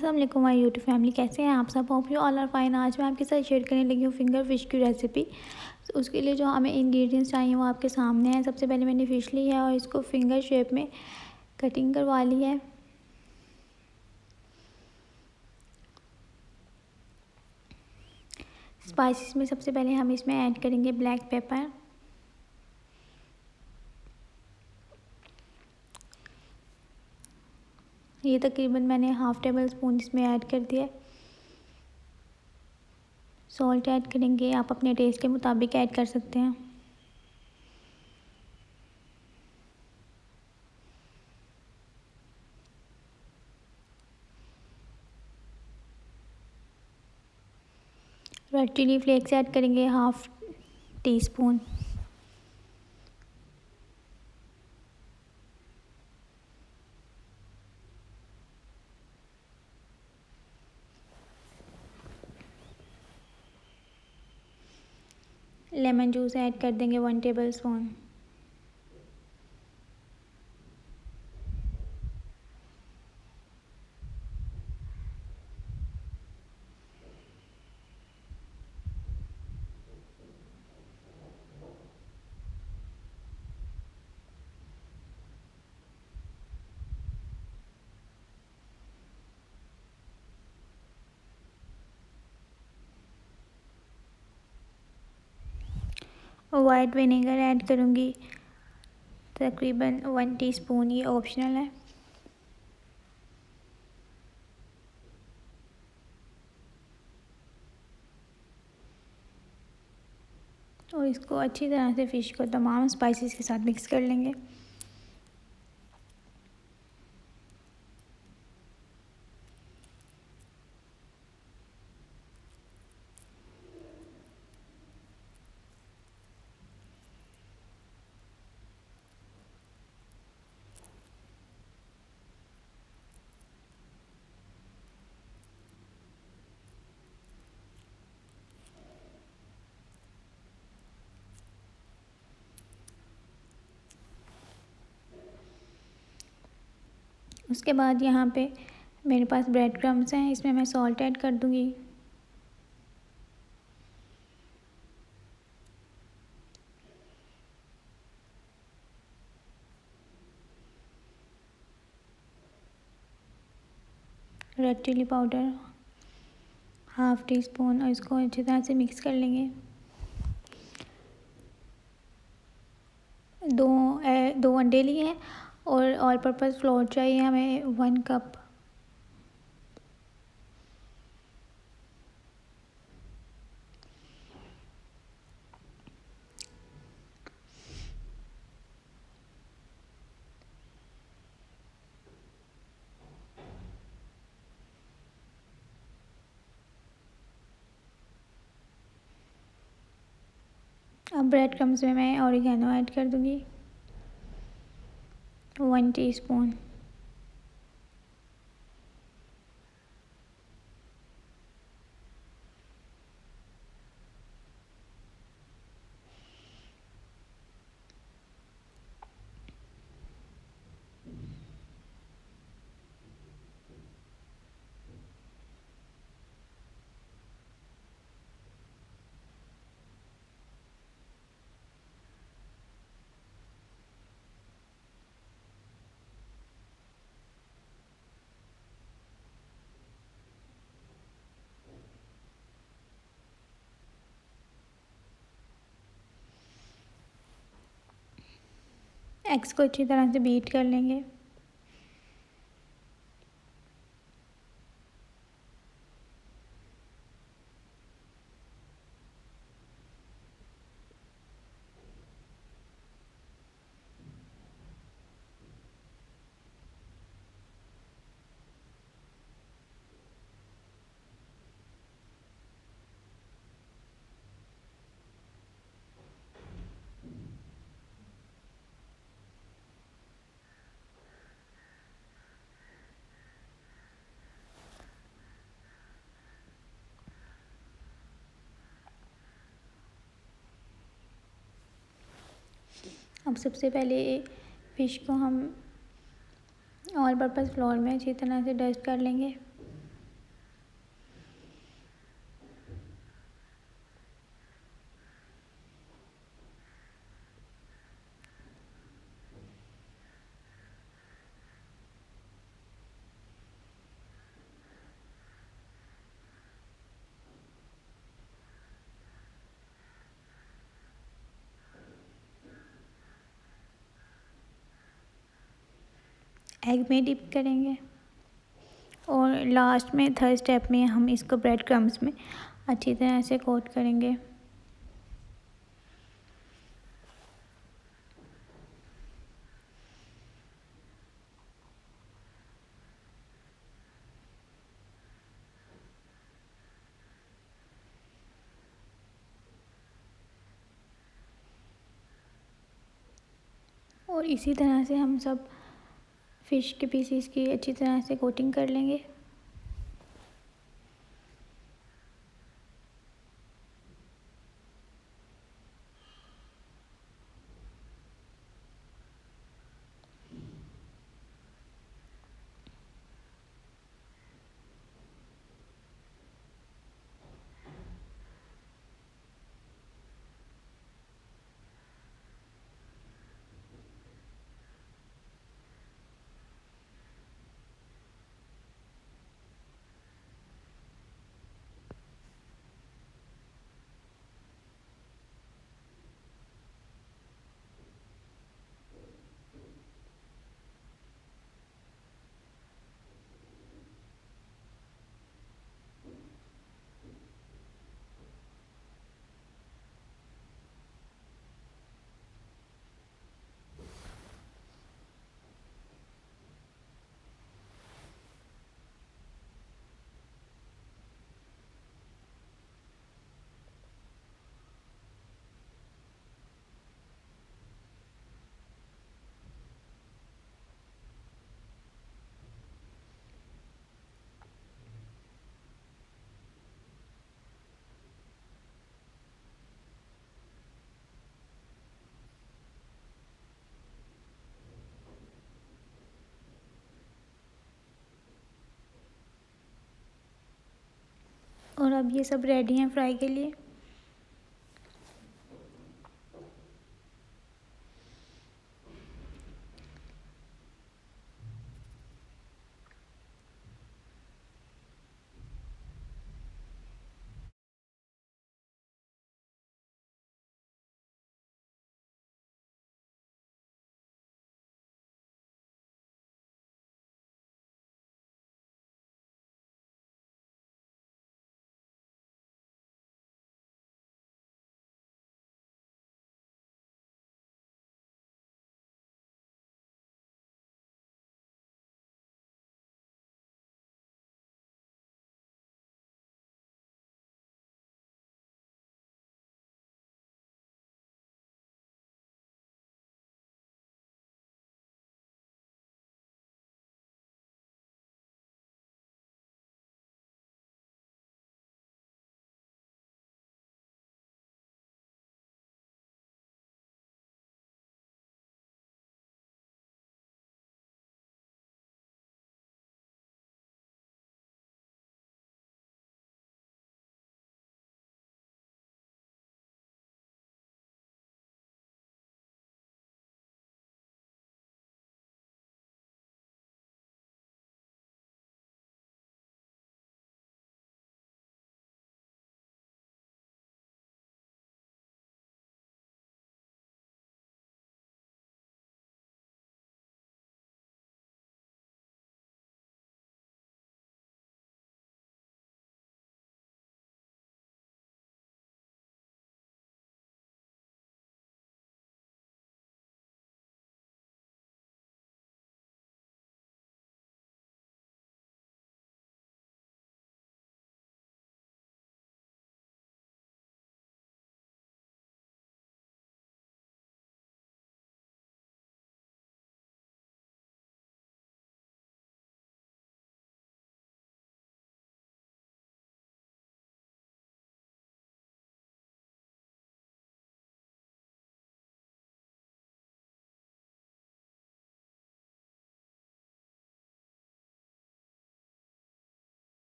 अस्सलाम वालेकुम my YouTube family, कैसे हैं आप सब? Hope you all are fine. आज मैं आपके साथ शेयर करने लगी हूँ फिंगर फिश की रेसिपी। तो उसके लिए जो हमें इंग्रेडिएंट्स चाहिए वो आपके सामने है। सबसे पहले मैंने फ़िश ली है और इसको फिंगर शेप में कटिंग करवा ली है। स्पाइसेस में सबसे पहले हम इसमें ऐड करेंगे ब्लैक पेपर, ये तकरीबन मैंने हाफ़ टेबल स्पून इसमें ऐड कर दिया। सॉल्ट ऐड करेंगे, आप अपने टेस्ट के मुताबिक ऐड कर सकते हैं। रेड चिली फ्लेक्स ऐड करेंगे half tea spoon. Lemon juice add कर देंगे 1 table spoon. White vinegar add करूँगी तकरीबन 1 टीस्पून, ये ऑप्शनल है। और इसको अच्छी तरह से फ़िश को तमाम स्पाइसेस के साथ मिक्स कर लेंगे। उसके बाद यहाँ पे मेरे पास ब्रेड क्रम्स हैं, इसमें मैं सॉल्ट ऐड कर दूँगी। Red chili powder half teaspoon, और इसको अच्छी तरह से मिक्स कर लेंगे। दो अंडे लिए हैं और ऑल पर्पज़ फ्लोर चाहिए हमें 1 कप। अब ब्रेड क्रम्स में मैं ऑरिगेनो ऐड कर दूँगी 1 टीस्पून। एग्स को अच्छी तरह से बीट कर लेंगे। अब सबसे पहले फ़िश को हम ऑल पर्पज़ फ्लोर में अच्छी तरह से डस्ट कर लेंगे। एग में डिप करेंगे और लास्ट में थर्ड स्टेप में हम इसको ब्रेड क्रम्स में अच्छी तरह से कोट करेंगे। और इसी तरह से हम सब फ़िश के पीसीस की अच्छी तरह से कोटिंग कर लेंगे। और अब ये सब रेडी हैं फ्राई के लिए।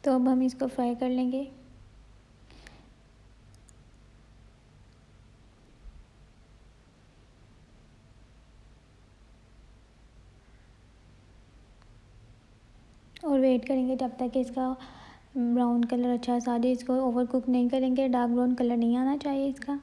तो अब हम इसको फ्राई कर लेंगे। और वेट करेंगे जब तक कि इसका ब्राउन कलर अच्छा सा आ जाए। इसको ओवर कुक नहीं करेंगे, डार्क ब्राउन कलर नहीं आना चाहिए इसका।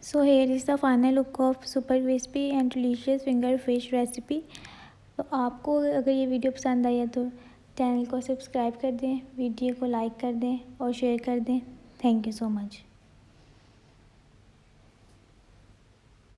So here is the final look of super crispy and delicious finger fish recipe। तो आपको अगर ये वीडियो पसंद आई है तो चैनल को सब्सक्राइब कर दें, वीडियो को लाइक कर दें और शेयर कर दें। Thank you so much.